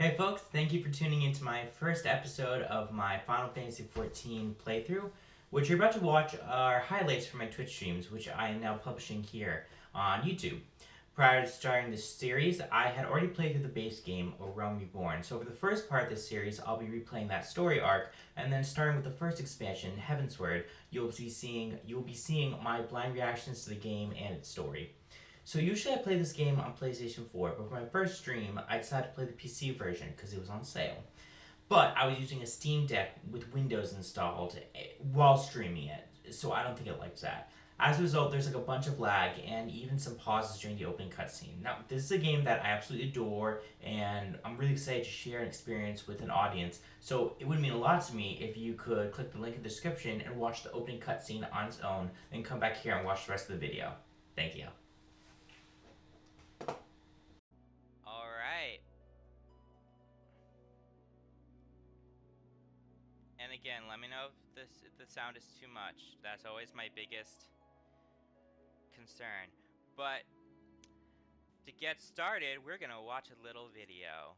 Hey folks, thank you for tuning into my first episode of my Final Fantasy XIV playthrough. What you're about to watch are highlights from my Twitch streams, which I am now publishing here on YouTube. Prior to starting this series, I had already played through the base game, A Realm Reborn. So for the first part of this series, I'll be replaying that story arc, and then starting with the first expansion, Heavensward, you'll be seeing my blind reactions to the game and its story. So usually I play this game on PlayStation 4, but for my first stream, I decided to play the PC version because it was on sale. But I was using a Steam Deck with Windows installed while streaming it, so I don't think it likes that. As a result, there's like a bunch of lag and even some pauses during the opening cutscene. Now, this is a game that I absolutely adore, and I'm really excited to share an experience with an audience. So it would mean a lot to me if you could click the link in the description and watch the opening cutscene on its own, then come back here and watch the rest of the video. Thank you. All right. And again, let me know if the sound is too much. That's always my biggest concern. But to get started, we're going to watch a little video.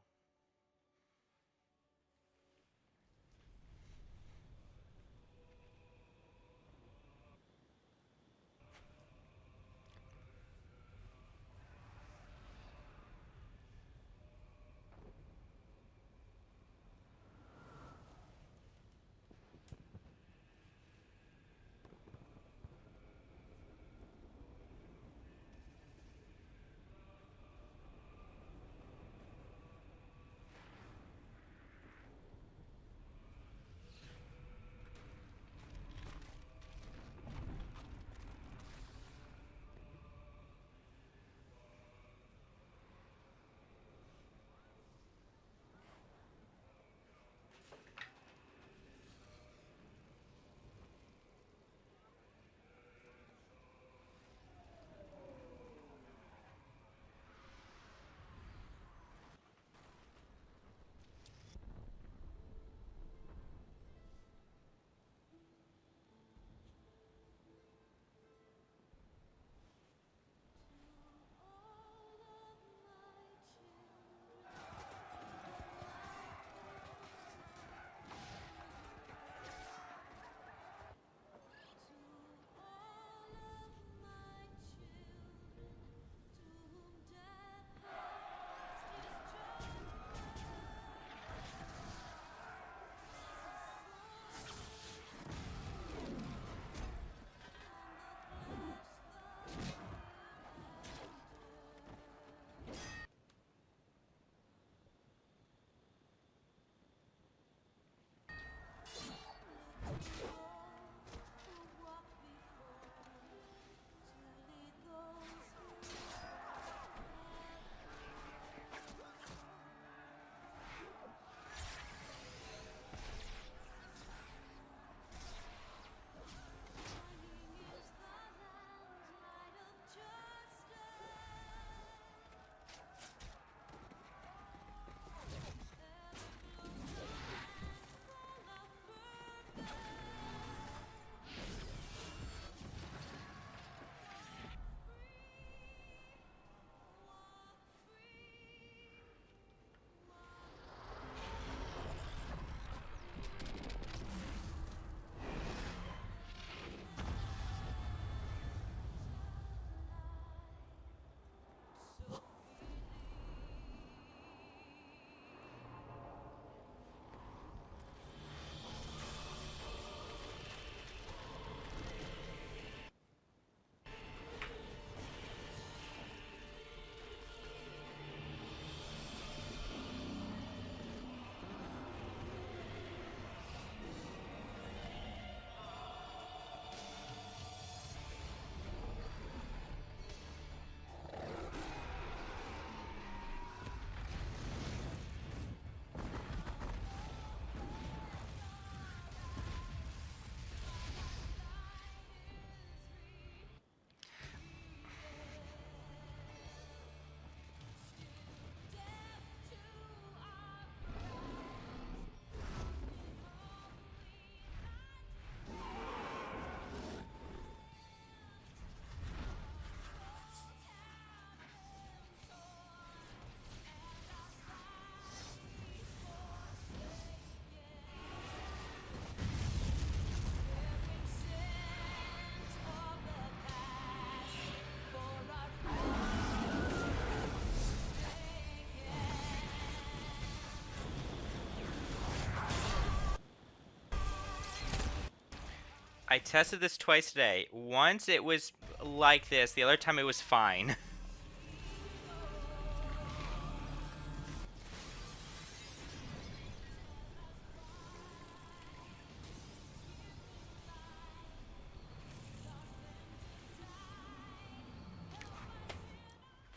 I tested this twice today. Once it was like this, the other time it was fine.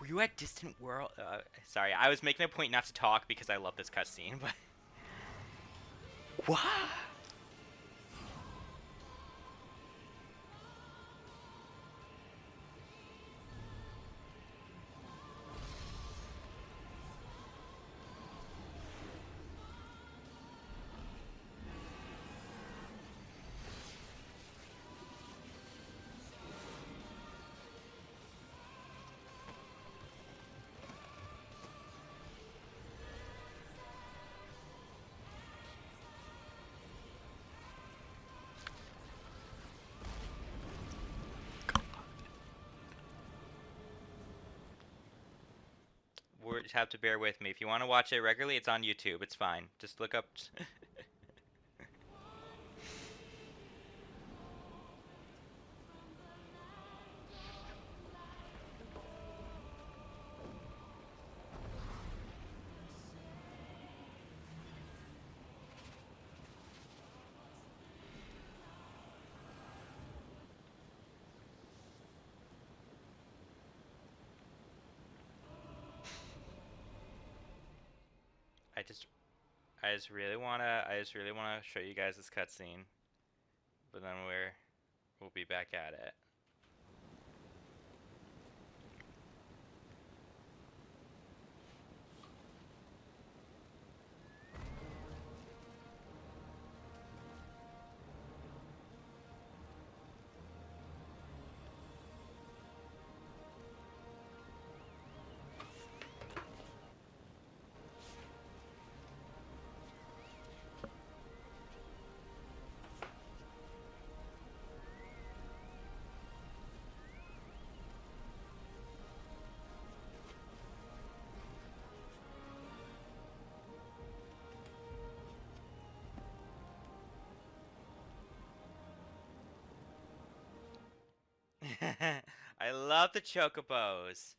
Were you at Distant World? Sorry, I was making a point not to talk because I love this cutscene, but... What? You have to bear with me. If you want to watch it regularly, it's on YouTube. It's fine. Just look up... I just... I just really wanna show you guys this cutscene. But then we'll be back at it. I love the chocobos.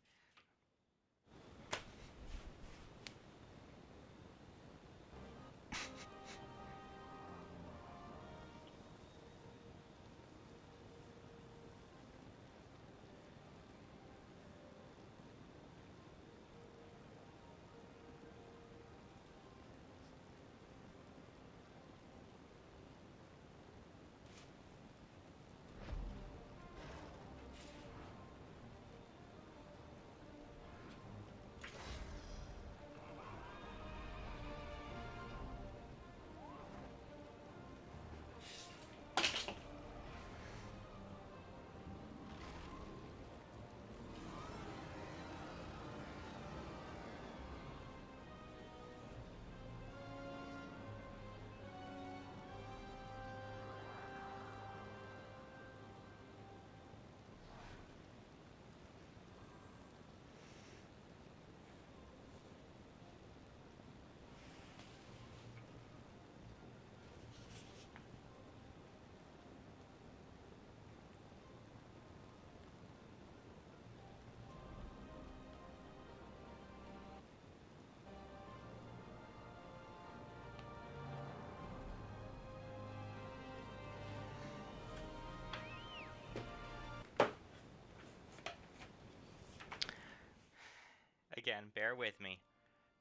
Again, bear with me.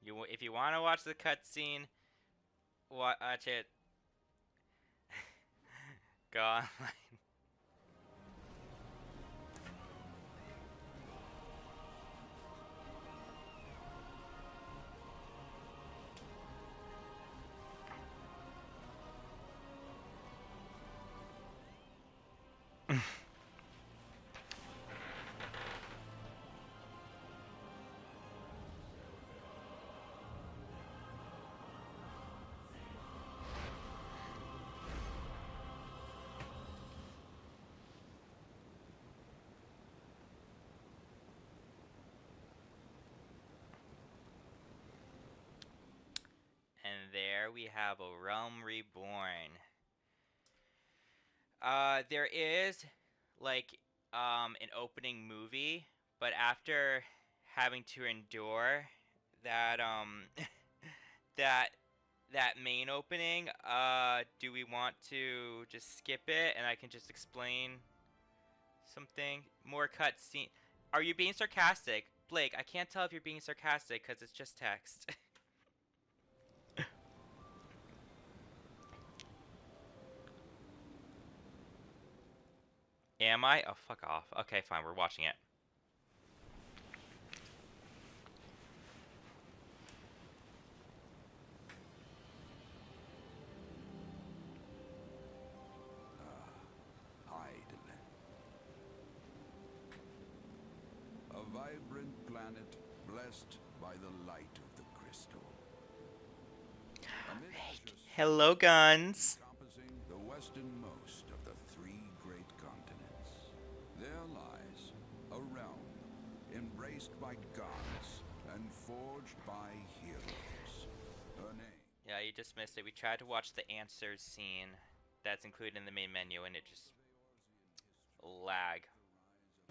If you want to watch the cutscene, watch it. Go online. And there we have a realm reborn. There is like an opening movie, but after having to endure that that that main opening, do we want to just skip it and I can just explain something? More cutscene. Are you being sarcastic? Blake, I can't tell if you're being sarcastic because it's just text. Am I? Oh, fuck off. Okay, fine, we're watching it. Idle. A vibrant planet blessed by the light of the crystal. Hello, guns. Encompassing the westernmost of the three great continents, there lies a realm embraced by gods and forged by heroes. Her name. Yeah, you just missed it. We tried to watch the answers scene that's included in the main menu and it just lag.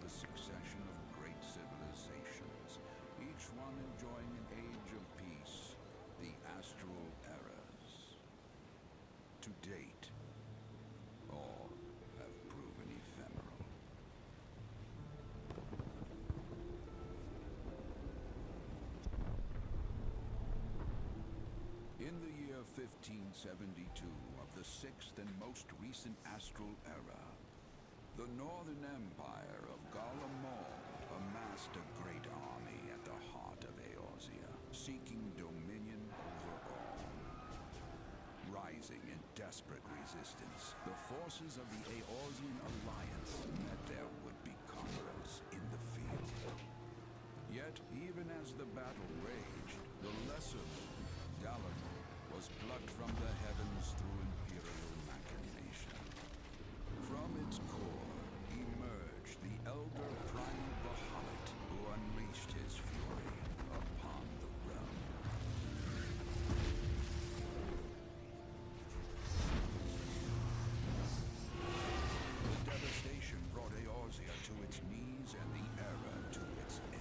The succession of great civilizations, each one enjoying an age of peace, the astral eras. To date, all have proven ephemeral. In the year 1572 of the sixth and most recent astral era, the Northern Empire of Garlemald amassed a great army at the heart of Eorzea, seeking dominion over all. Rising in desperate resistance, the forces of the Eorzean Alliance met their would-be conquerors in the field. Yet, even as the battle raged, the lesser moon, Dalamur, was plucked from the heavens through imperial machination. From its core emerged the elder primal Bahamut, who unleashed his fury upon the realm. The devastation brought Eorzea to its knees and the era to its end.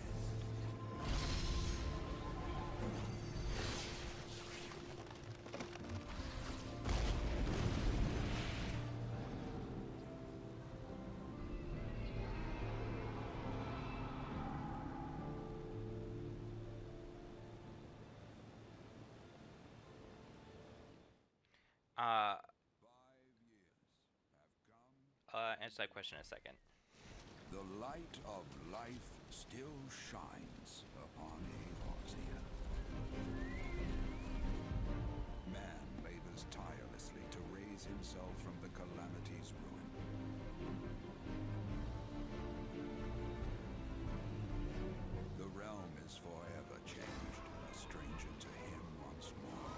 Uh, 5 years have come. Answer that question in a second. The light of life still shines upon Eorzea. Man labors tirelessly to raise himself from the calamity's ruin. The realm is forever changed, a stranger to him once more.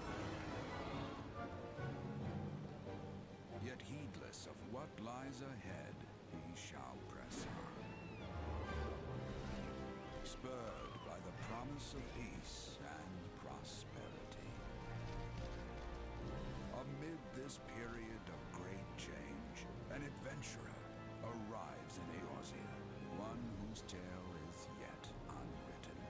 Yet heedless of what lies ahead, he shall press on. Spurred by the promise of peace and prosperity. Amid this period of great change, an adventurer arrives in Eorzea, one whose tale is yet unwritten.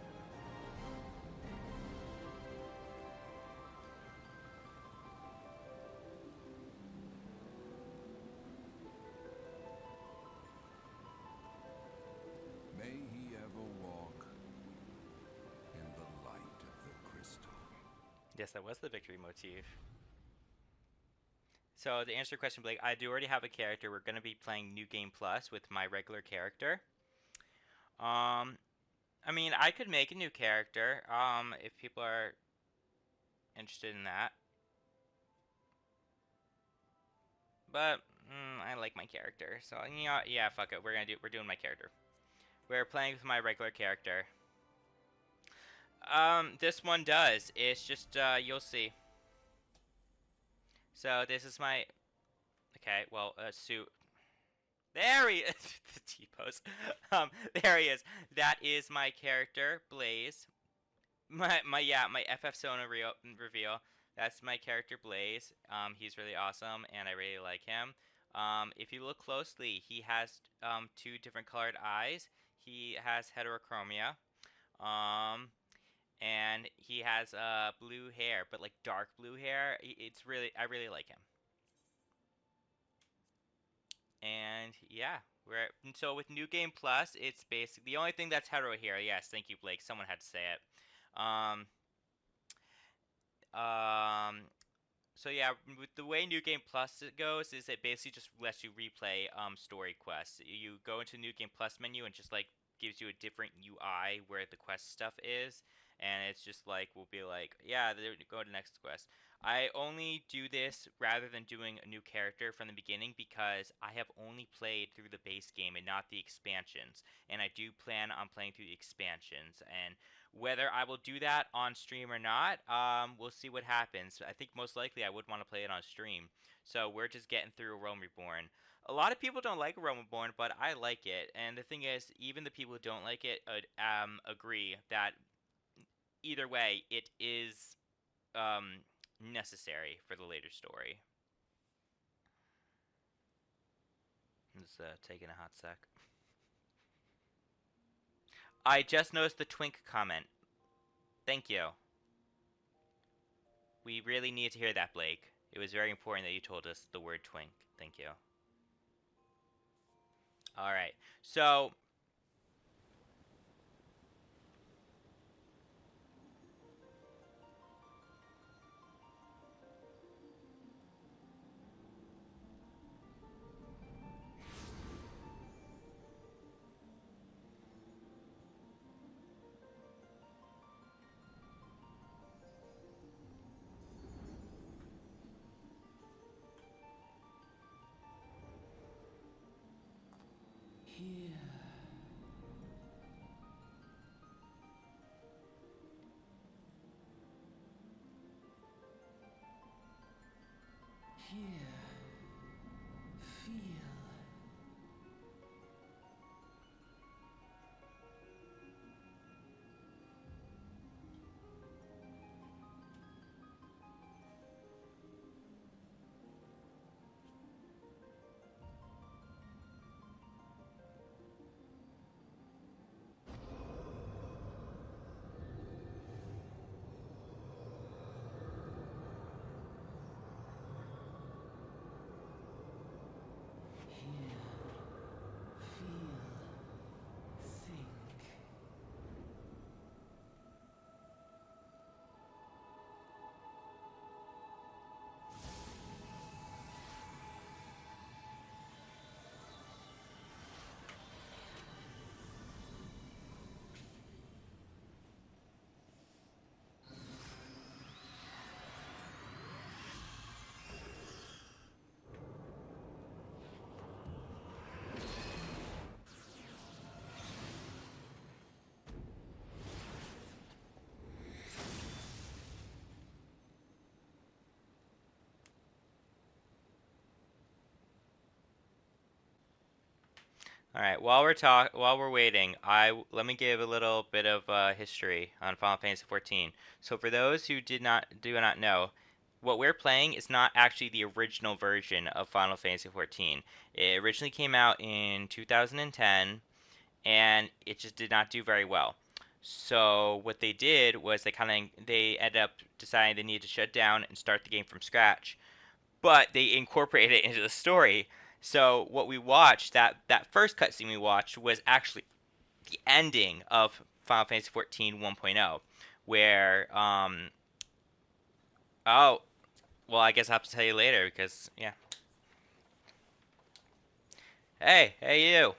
May he ever walk in the light of the crystal. Yes, that was the victory motif. So to answer your question, Blake, I do already have a character. We're going to be playing New Game Plus with my regular character. I mean, I could make a new character, if people are interested in that. But I like my character, so you know, yeah, fuck it. We're doing my character. We're playing with my regular character. This one does. It's just you'll see. So this is my okay. Well, suit. There he is. The T-pose. There he is. That is my character, Blaze. My FF Sona reveal. That's my character, Blaze. He's really awesome, and I really like him. If you look closely, he has two different colored eyes. He has heterochromia. Um, and he has blue hair, but like dark blue hair. It's really, I really like him. And yeah, so with New Game Plus, it's basically the only thing that's hetero here. Yes, thank you, Blake. Someone had to say it. Um, so yeah, with the way New Game Plus it goes, is it basically just lets you replay story quests. You go into New Game Plus menu and just like gives you a different UI where the quest stuff is, and it's just like we'll be like, yeah, go to next quest. I only do this rather than doing a new character from the beginning because I have only played through the base game and not the expansions, and I do plan on playing through the expansions. And whether I will do that on stream or not, we'll see what happens. I think most likely I would want to play it on stream. So we're just getting through Realm Reborn. A lot of people don't like Realm Reborn, but I like it. And the thing is, even the people who don't like it agree that either way, it is necessary for the later story. Just taking a hot sec. I just noticed the twink comment. Thank you. We really need to hear that, Blake. It was very important that you told us the word twink. Thank you. Alright, so... Here. Here. Feel. Alright, while we're waiting, let me give a little bit of history on Final Fantasy XIV. So for those who do not know, what we're playing is not actually the original version of Final Fantasy XIV. It originally came out in 2010, and it just did not do very well. So what they did was they ended up deciding they needed to shut down and start the game from scratch, but they incorporated it into the story. So what we watched, that first cutscene we watched, was actually the ending of Final Fantasy XIV 1.0, where oh, well, I guess I'll have to tell you later because yeah. Hey you.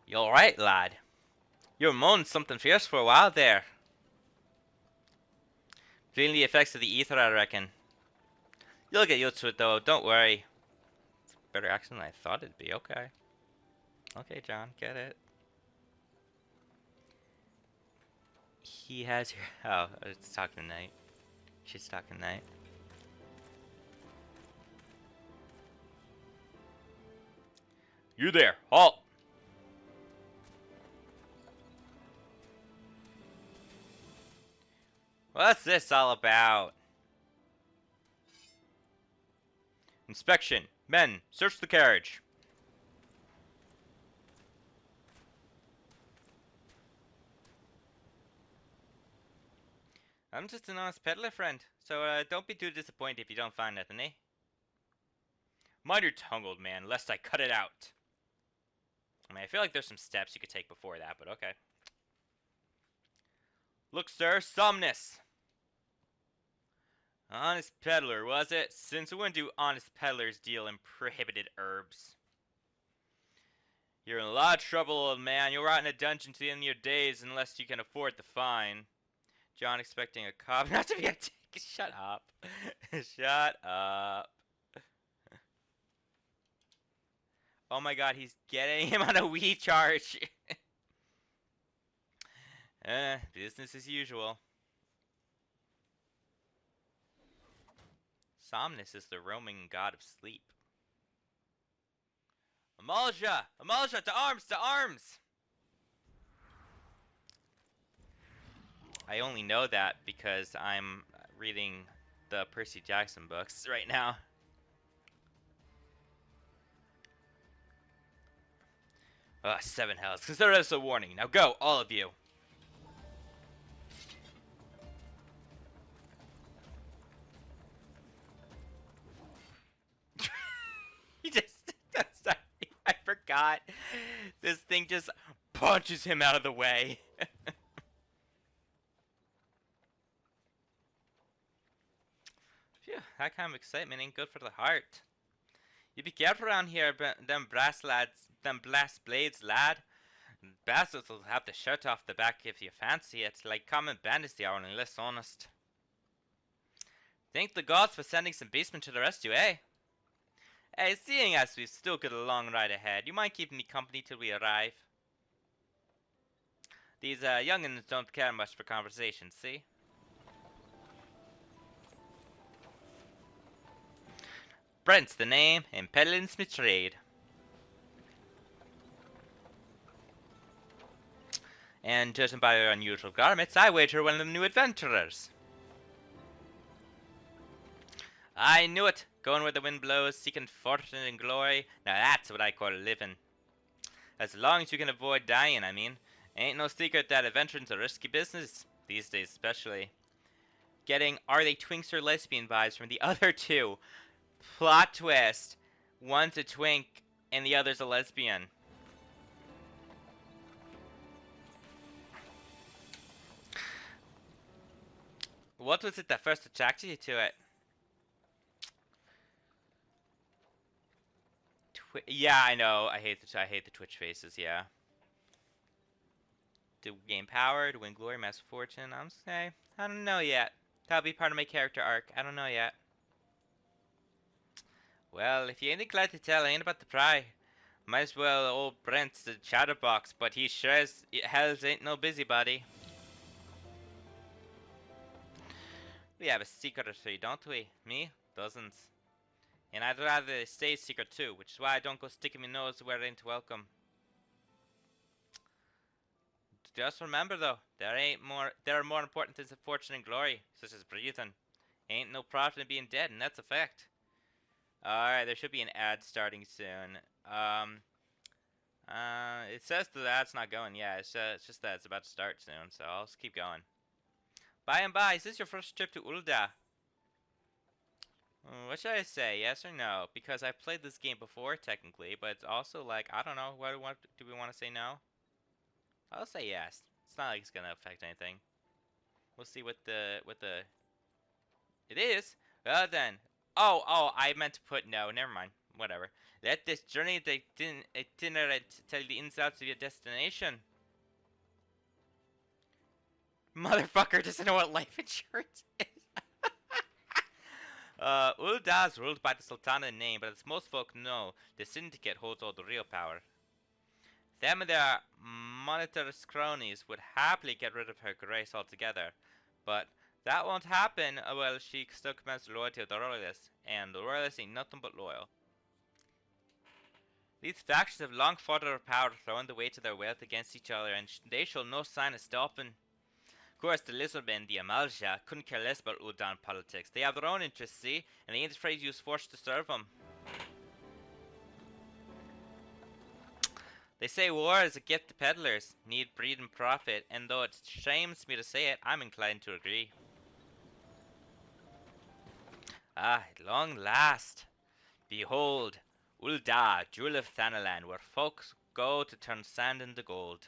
You alright, lad? You were moaning something fierce for a while there. Feeling the effects of the ether, I reckon. You'll get used to it, though. Don't worry. It's a better accent than I thought it'd be. Okay. Okay, John. Get it. He has your... Oh, it's talking tonight. She's talking tonight. You there. Halt. What's this all about? Inspection. Men, search the carriage. I'm just an honest peddler, friend, so don't be too disappointed if you don't find nothing, eh? Mind your tongue, old man, lest I cut it out. I mean, I feel like there's some steps you could take before that, but okay. Look, sir, Somnus. Honest peddler, was it? Since when do honest peddlers deal in prohibited herbs? You're in a lot of trouble, old man. You'll rot in a dungeon to the end of your days unless you can afford the fine. John expecting a cop not to be a tick. Shut up. Shut up. Oh my god, he's getting him on a Wii charge. Business as usual. Somnus is the Roman god of sleep. Amalja! Amalja, to arms! To arms! I only know that because I'm reading the Percy Jackson books right now. Ugh, 7 hells. Consider this a warning. Now go, all of you. He just... Sorry, I forgot. This thing just punches him out of the way. Phew, that kind of excitement ain't good for the heart. You be careful around here, them brass blades, lad. Bastards will have the shirt off the back if you fancy it, like common bandits they are, only less honest. Thank the gods for sending some beastmen to the rescue, eh? Hey, seeing as we've still got a long ride ahead, you mind keeping me company till we arrive? These young'uns don't care much for conversation, see? Brent's the name, and peddling's my trade. And judging by your unusual garments, I wager one of them new adventurers. I knew it! Going where the wind blows, seeking fortune and glory. Now that's what I call living. As long as you can avoid dying, I mean. Ain't no secret that adventuring's a risky business. These days especially. Getting are they twinks or lesbian vibes from the other two. Plot twist. One's a twink and the other's a lesbian. What was it that first attracted you to it? Yeah, I know. I hate the Twitch faces. Yeah. To gain power, to win glory, mass fortune. I'm saying I don't know yet. That'll be part of my character arc. I don't know yet. Well, if you ain't glad to tell, I ain't about to pry. Might as well old Brent's the chatterbox, but he sure as hells ain't no busybody. We have a secret or two, don't we? Me? Dozens. And I'd rather stay secret too, which is why I don't go sticking my nose where it ain't welcome. Just remember though, there are more important things than fortune and glory, such as breathing. Ain't no profit in being dead, and that's a fact. Alright, there should be an ad starting soon. It says the ad's not going. Yeah, it's just that it's about to start soon, so I'll just keep going. By and by, is this your first trip to Ul'Dah? What should I say, yes or no? Because I've played this game before, technically, but it's also like, I don't know, what do we want to say no? I'll say yes. It's not like it's gonna affect anything. We'll see what the... It is? Well then. Oh, I meant to put no, never mind. Whatever. Let this journey the itinerant tell you the ins and outs of your destination. Motherfucker doesn't know what life insurance is. Ul'Dah is ruled by the Sultan in name, but as most folk know, the Syndicate holds all the real power. Them and their monetarist cronies would happily get rid of her grace altogether, but that won't happen while she still commands the loyalty of the royalists, and the royalists ain't nothing but loyal. These factions have long fought over power, throwing the weight of their wealth against each other, and they show no sign of stopping. Of course, the Lizardmen, the Amalja, couldn't care less about Ul'Dah politics. They have their own interests, see? And they ain't afraid to use force to serve them. They say war is a gift to peddlers, need breed and profit, and though it shames me to say it, I'm inclined to agree. Ah, at long last! Behold, Ul'Dah, jewel of Thanalan, where folks go to turn sand into gold.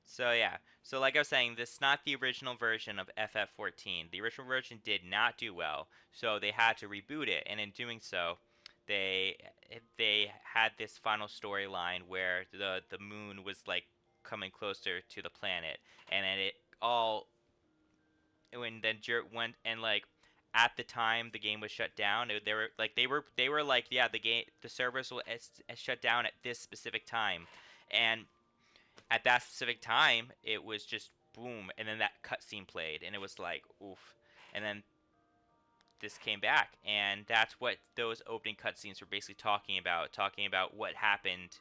So yeah, so like I was saying, this is not the original version of FF14. The original version did not do well, so they had to reboot it, and in doing so, they had this final storyline where the moon was like coming closer to the planet, and then it all when then went and like at the time the game was shut down, they were like, yeah, the servers will shut down at this specific time, and at that specific time, it was just boom, and then that cutscene played, and it was like, oof. And then this came back, and that's what those opening cutscenes were basically talking about what happened.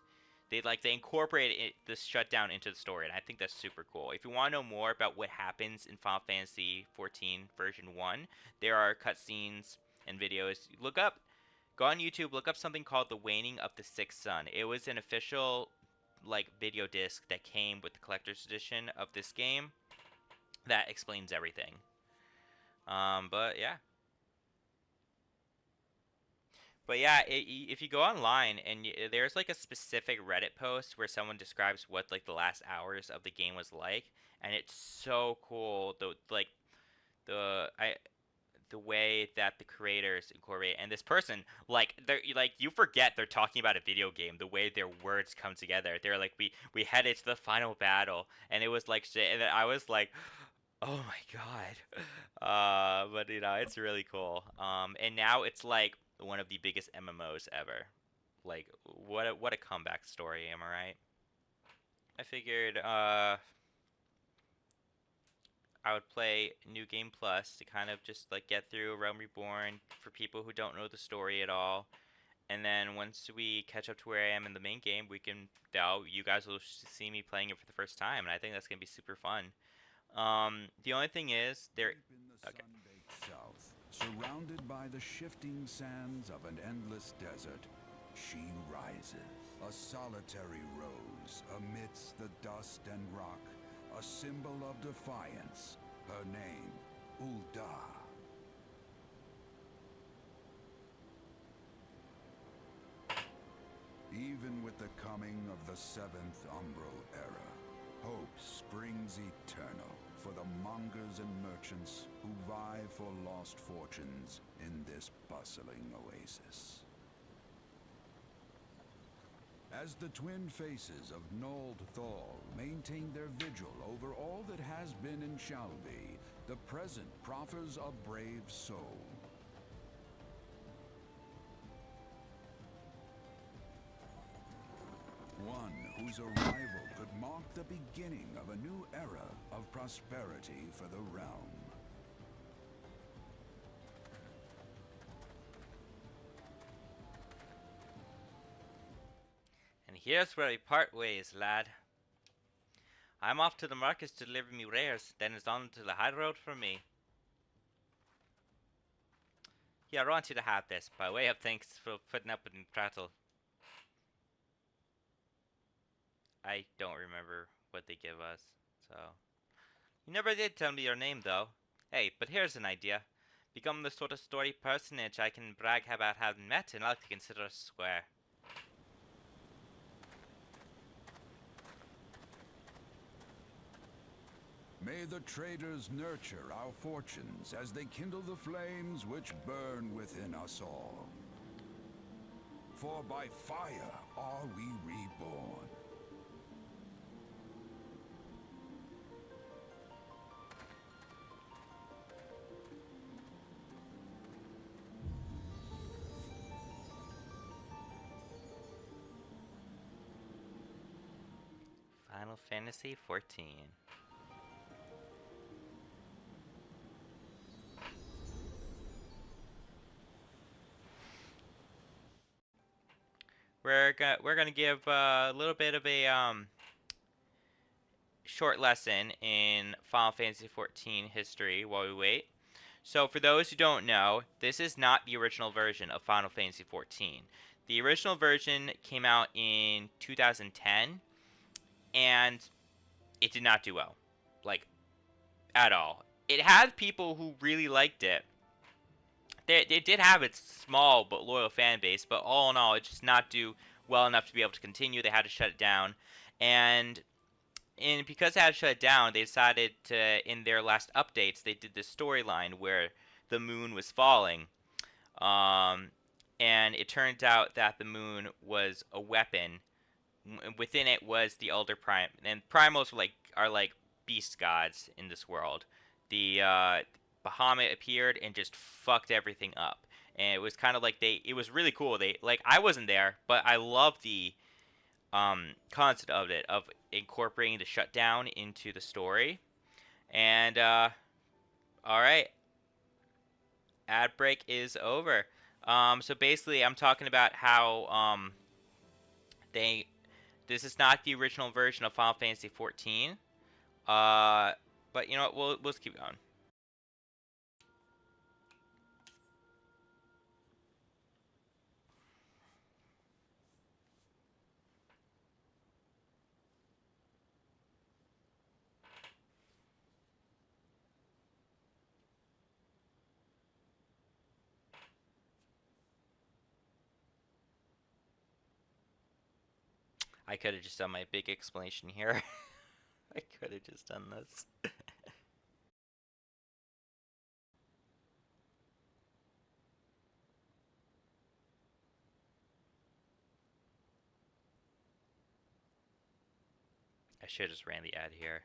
They incorporated this shutdown into the story, and I think that's super cool. If you want to know more about what happens in Final Fantasy XIV version 1, there are cutscenes and videos. Go on YouTube, look up something called The Waning of the Sixth Sun. It was an official video disc that came with the collector's edition of this game that explains everything. But yeah, if you go online and there's like a specific Reddit post where someone describes what like the last hours of the game was like, and it's so cool. The way that the creators incorporate, and this person, you forget they're talking about a video game, the way their words come together. They're like, we headed to the final battle, and it was like shit, and I was like, oh my god. But it's really cool. And now it's like one of the biggest MMOs ever. Like, what a comeback story, am I right? I figured I would play New Game Plus to kind of just like get through Realm Reborn for people who don't know the story at all. And then once we catch up to where I am in the main game, you guys will see me playing it for the first time, and I think that's gonna be super fun. The only thing is there. Deep in the sun-baked south, surrounded by the shifting sands of an endless desert, she rises, a solitary rose amidst the dust and rock, a symbol of defiance. Her name, Ul'Dah. Even with the coming of the seventh umbral era, hope springs eternal for the mongers and merchants who vie for lost fortunes in this bustling oasis. As the twin faces of Nold Thal maintain their vigil over all that has been and shall be, the present proffers a brave soul. One whose arrival could mark the beginning of a new era of prosperity for the realm. And here's where we part ways, lad. I'm off to the markets to deliver me wares, then it's on to the high road for me. Here, I want you to have this, by way of thanks for putting up with me prattle. I don't remember what they give us, so... You never did tell me your name, though. Hey, but here's an idea. Become the sort of story personage I can brag about having met, and I'll consider us square. May the traders nurture our fortunes as they kindle the flames which burn within us all. For by fire are we reborn. Final Fantasy XIV. we're gonna give a little bit of a short lesson in Final Fantasy XIV history while we wait. So for those who don't know, this is not the original version of Final Fantasy XIV. The original version came out in 2010, and it did not do well, like at all. It had people who really liked it. It did have its small but loyal fan base, but all in all, it just not do well enough to be able to continue. They had to shut it down, and because they had to shut it down, they decided to, in their last updates, they did this storyline where the moon was falling, um, and it turns out that the moon was a weapon. Within it was the Elder Prime, and Primals are like beast gods in this world. The Bahamut appeared and just fucked everything up, and it was kind of like it was really cool. I wasn't there, but I love the concept of it, of incorporating the shutdown into the story. And all right, ad break is over. So basically, I'm talking about how they this is not the original version of Final Fantasy XIV. But you know what? We'll just keep going. I could have just done my big explanation here. I could have just done this. I should have just ran the ad here.